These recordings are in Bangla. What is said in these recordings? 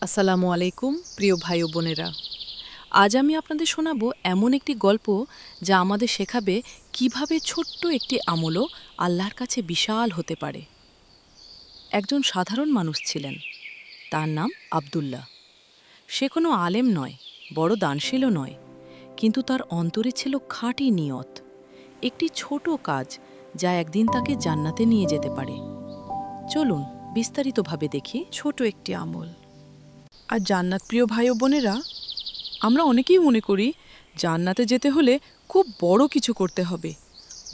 আসসালামু আলাইকুম প্রিয় ভাই ও বোনেরা। আজ আমি আপনাদের শোনাবো এমন একটি গল্প যা আমাদের শেখাবে কিভাবে ছোট্ট একটি আমলও আল্লাহর কাছে বিশাল হতে পারে। একজন সাধারণ মানুষ ছিলেন, তার নাম আব্দুল্লাহ। সে কোনো আলেম নয়, বড় দানশীলও নয়, কিন্তু তার অন্তরে ছিল খাঁটি নিয়ত, একটি ছোট কাজ যা একদিন তাকে জান্নাতে নিয়ে যেতে পারে। চলুন বিস্তারিতভাবে দেখি ছোট একটি আমল আর জান্নাত। প্রিয় ভাই ও বোনেরা, আমরা অনেকেই মনে করি জান্নাতে যেতে হলে খুব বড় কিছু করতে হবে,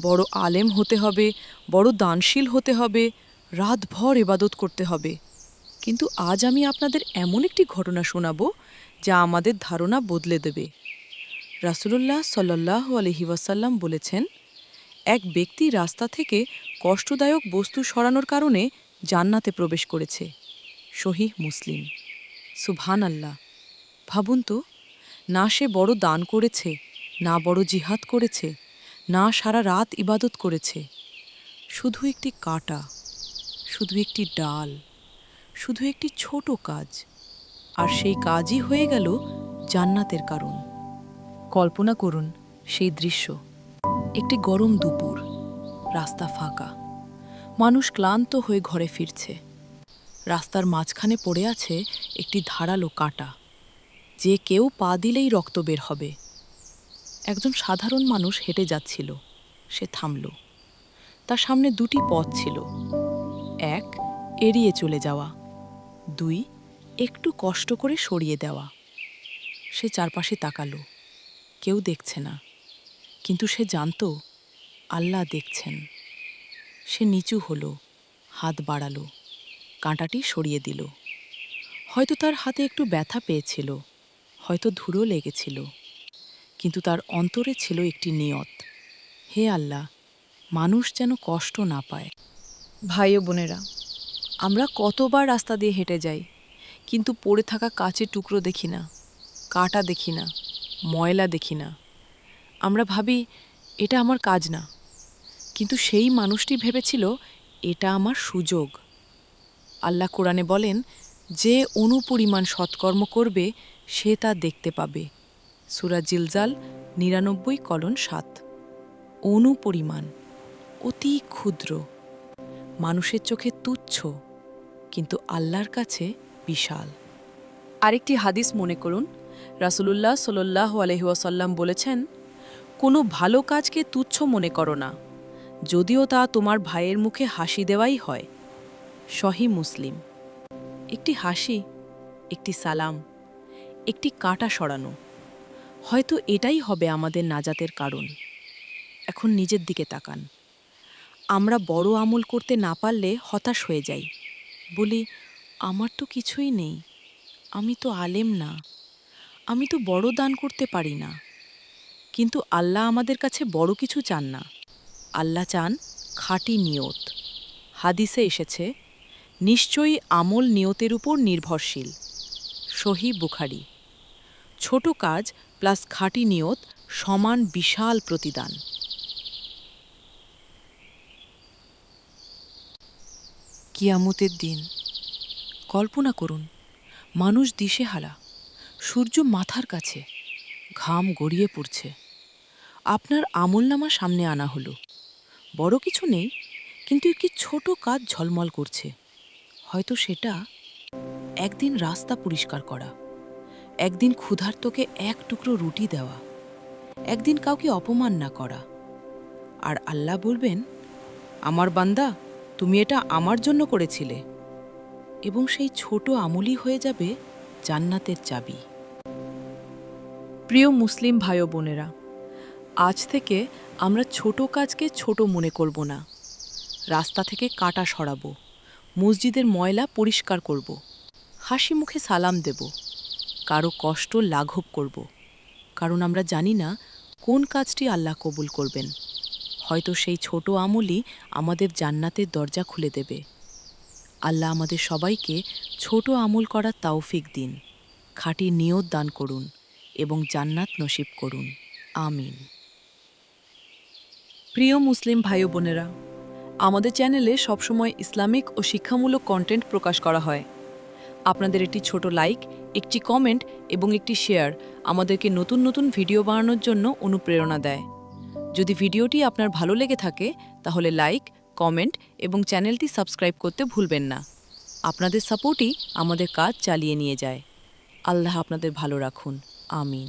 বড় আলেম হতে হবে, বড় দানশীল হতে হবে, রাতভর ইবাদত করতে হবে। কিন্তু আজ আমি আপনাদের এমন একটি ঘটনা শোনাব যা আমাদের ধারণা বদলে দেবে। রাসূলুল্লাহ সাল্লাল্লাহু আলাইহি ওয়াসাল্লাম বলেছেন, এক ব্যক্তি রাস্তা থেকে কষ্টদায়ক বস্তু সরানোর কারণে জান্নাতে প্রবেশ করেছে। সহিহ মুসলিম। সুবহানাল্লাহ! ভাবুন তো, না সে বড় দান করেছে, না বড় জিহাদ করেছে, না সারা রাত ইবাদত করেছে, শুধু একটি কাঁটা, শুধু একটি ডাল, শুধু একটি ছোট কাজ, আর সেই কাজই হয়ে গেল জান্নাতের কারণ। কল্পনা করুন সেই দৃশ্য। একটি গরম দুপুর, রাস্তা ফাঁকা, মানুষ ক্লান্ত হয়ে ঘরে ফিরছে। রাস্তার মাঝখানে পড়ে আছে একটি ধারালো কাঁটা, যে কেউ পা দিলেই রক্ত বের হবে। একজন সাধারণ মানুষ হেঁটে যাচ্ছিল। সে থামল। তার সামনে দুটি পথ ছিল। এক, এড়িয়ে চলে যাওয়া। দুই, একটু কষ্ট করে সরিয়ে দেওয়া। সে চারপাশে তাকালো। কেউ দেখছে না, কিন্তু সে জানত আল্লাহ দেখছেন। সে নিচু হলো, হাত বাড়ালো, কাঁটাটি সরিয়ে দিল। হয়তো তার হাতে একটু ব্যথা পেয়েছিল, হয়তো ধুলো লেগেছিল, কিন্তু তার অন্তরে ছিল একটি নিয়ত, হে আল্লাহ, মানুষ যেন কষ্ট না পায়। ভাই ও বোনেরা, আমরা কতবার রাস্তা দিয়ে হেঁটে যাই, কিন্তু পড়ে থাকা কাচের টুকরো দেখি না, কাঁটা দেখি না, ময়লা দেখি না। আমরা ভাবি এটা আমার কাজ না, কিন্তু সেই মানুষটি ভেবেছিল এটা আমার সুযোগ। আল্লাহ কোরআনে বলেন, যে অনুপরিমাণ সৎকর্ম করবে সে তা দেখতে পাবে। সূরা জিলজাল ৯৯:৭। অনুপরিমাণ, অতি ক্ষুদ্র, মানুষের চোখে তুচ্ছ, কিন্তু আল্লাহর কাছে বিশাল। আরেকটি হাদিস মনে করুন। রাসূলুল্লাহ সাল্লাল্লাহু আলাইহি ওয়াসাল্লাম বলেছেন, কোনো ভালো কাজকে তুচ্ছ মনে করো না, যদিও তা তোমার ভাইয়ের মুখে হাসি দেওয়াই হয়। সহিহ মুসলিম। একটি হাসি, একটি সালাম, একটি কাঁটা সরানো, হয়তো এটাই হবে আমাদের নাজাতের কারণ। এখন নিজের দিকে তাকান। আমরা বড় আমল করতে না পারলে হতাশ হয়ে যাই। বলি, আমার তো কিছুই নেই, আমি তো আলেম না, আমি তো বড় দান করতে পারি না। কিন্তু আল্লাহ আমাদের কাছে বড় কিছু চান না। আল্লাহ চান খাঁটি নিয়ত। হাদিসে এসেছে, নিশ্চয়ই আমল নিয়তের উপর নির্ভরশীল। সহিহ বুখারী। ছোট কাজ প্লাস খাঁটি নিয়ত সমান বিশাল প্রতিদান। কিয়ামতের দিন। কল্পনা করুন, মানুষ দিশেহারা, সূর্য মাথার কাছে, ঘাম গড়িয়ে পড়ছে। আপনার আমলনামা সামনে আনা হলো। বড় কিছু নেই, কিন্তু একটি ছোট কাজ ঝলমল করছে। হয়তো সেটা একদিন রাস্তা পরিষ্কার করা, একদিন ক্ষুধার্তকে এক টুকরো রুটি দেওয়া, একদিন কাউকে অপমান না করা। আর আল্লাহ বলবেন, আমার বান্দা, তুমি এটা আমার জন্য করেছিলে। এবং সেই ছোট আমলই হয়ে যাবে জান্নাতের চাবি। প্রিয় মুসলিম ভাই ও বোনেরা, আজ থেকে আমরা ছোট কাজকে ছোট মনে করব না। রাস্তা থেকে কাঁটা সরাবো, মসজিদের ময়লা পরিষ্কার করব, হাসি মুখে সালাম দেব, কারো কষ্ট লাঘব করব। কারণ আমরা জানি না কোন কাজটি আল্লাহ কবুল করবেন। হয়তো সেই ছোট আমলই আমাদের জান্নাতের দরজা খুলে দেবে। আল্লাহ আমাদের সবাইকে ছোট আমল করার তৌফিক দিন, খাঁটি নিয়ত দান করুন এবং জান্নাত নসিব করুন। আমিন। প্রিয় মুসলিম ভাই ও বোনেরা, আমাদের চ্যানেলে সবসময় ইসলামিক ও শিক্ষামূলক কন্টেন্ট প্রকাশ করা হয়। আপনাদের একটি ছোট লাইক, একটি কমেন্ট এবং একটি শেয়ার আমাদেরকে নতুন নতুন ভিডিও বানানোর জন্য অনুপ্রেরণা দেয়। যদি ভিডিওটি আপনার ভালো লেগে থাকে তাহলে লাইক, কমেন্ট এবং চ্যানেলটি সাবস্ক্রাইব করতে ভুলবেন না। আপনাদের সাপোর্টই আমাদের কাজ চালিয়ে নিয়ে যায়। আল্লাহ আপনাদের ভালো রাখুন। আমিন।